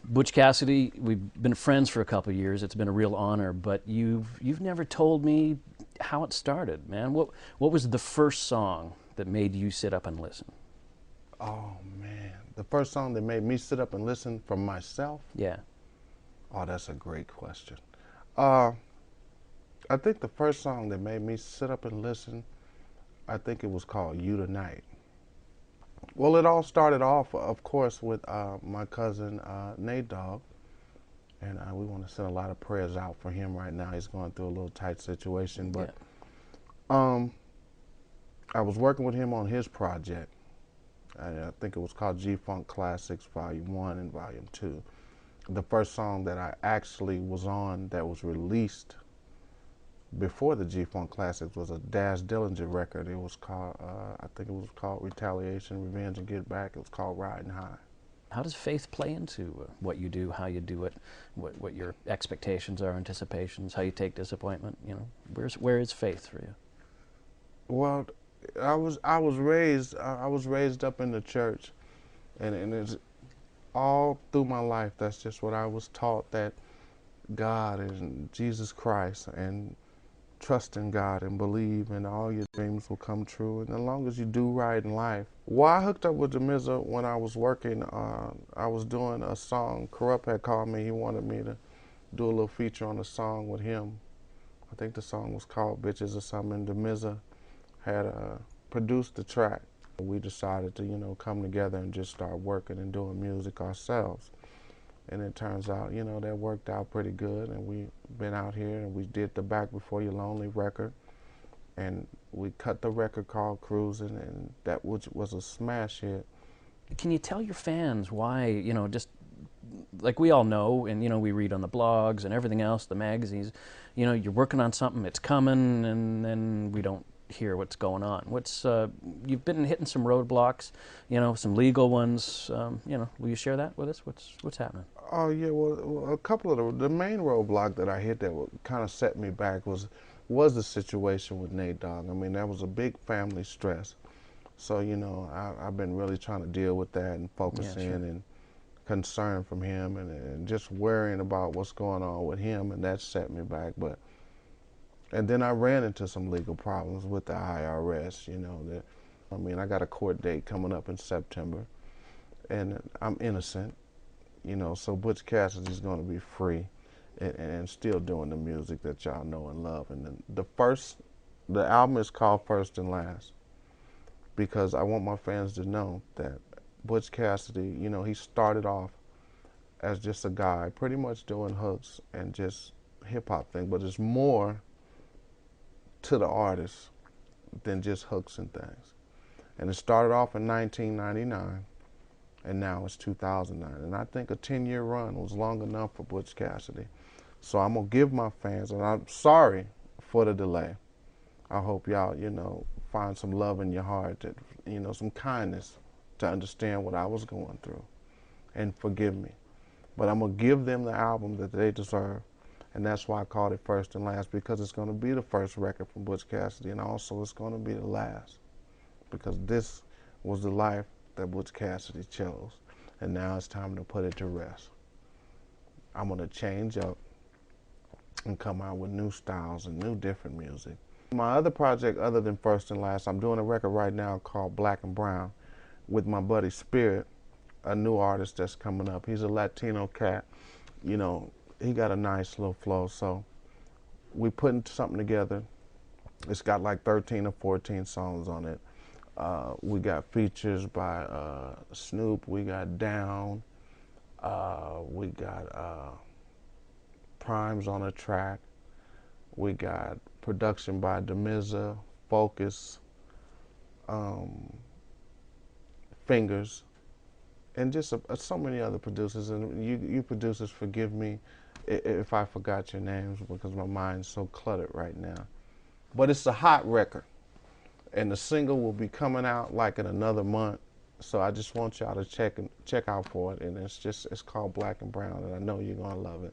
Butch Cassidy, we've been friends for a couple of years. It's been a real honor, but you've never told me how it started, man. What was the first song that made you sit up and listen? Oh man, the first song that made me sit up and listen for myself? Yeah. Oh, that's a great question. Uh, I think the first song that made me sit up and listen, I think it was called You Tonight. Well, it all started off, of course, with my cousin Nate Dogg, and we want to send a lot of prayers out for him right now. He's going through a little tight situation, Yeah. but um, I was working with him on his project. I think it was called G-Funk Classics Volume 1 and Volume 2. The first song that I actually was on that was released before the G-Funk Classics was a Dash Dillinger record. It was called, I think it was called Retaliation, Revenge, and Get Back. It was called Riding High. How does faith play into what you do, how you do it, what your expectations are, anticipations, how you take disappointment? You know, where is faith for you? Well, I was raised up in the church, and it's all through my life. That's just what I was taught, that God and Jesus Christ, and trust in God and believe, and all your dreams will come true. And as long as you do right in life. Well, I hooked up with the Mizza when I was working. I was doing a song. Corrupt had called me. He wanted me to do a little feature on a song with him. I think the song was called Bitches or something. The Mizza had produced the track. We decided to, come together and just start working and doing music ourselves. And it turns out, that worked out pretty good. And we've been out here and we did the Back Before You're Lonely record. And we cut the record called Cruising, and that was a smash hit. Can you tell your fans why, just like we all know, and we read on the blogs and everything else, the magazines, you're working on something, it's coming, and then we don't hear what's going on. You've been hitting some roadblocks, some legal ones. Will you share that with us? What's happening? Oh yeah, well, a couple of the main roadblock that I hit that kind of set me back was the situation with Nate Dogg. I mean, that was a big family stress. So I've been really trying to deal with that and focus Yeah, in sure. and concern from him, and just worrying about what's going on with him, and that set me back. And then I ran into some legal problems with the IRS. I got a court date coming up in September, and I'm innocent. So Butch Cassidy's going to be free, and still doing the music that y'all know and love. And then the album is called First and Last, because I want my fans to know that Butch Cassidy, he started off as just a guy pretty much doing hooks and just hip hop thing, but it's more to the artist than just hooks and things. And it started off in 1999, and now it's 2009. And I think a 10-year run was long enough for Butch Cassidy. So I'm going to give my fans, and I'm sorry for the delay. I hope y'all, find some love in your heart, that, some kindness to understand what I was going through and forgive me. But I'm going to give them the album that they deserve. And that's why I called it First and Last, because it's going to be the first record from Butch Cassidy, and also it's going to be the last, because this was the life that Butch Cassidy chose, and now it's time to put it to rest. I'm going to change up and come out with new styles and new different music. My other project, other than First and Last, I'm doing a record right now called Black and Brown with my buddy Spirit, a new artist that's coming up. He's a Latino cat. He got a nice little flow, so we putting something together. It's got like 13 or 14 songs on it. We got features by Snoop, we got Down, we got Primes on a track, we got production by Demiza, Focus, Fingers, and just so many other producers. And you producers, forgive me if I forgot your names, because my mind's so cluttered right now. But it's a hot record, and the single will be coming out like in another month. So I just want y'all to check out for it, and it's called Black and Brown, and I know you're gonna love it.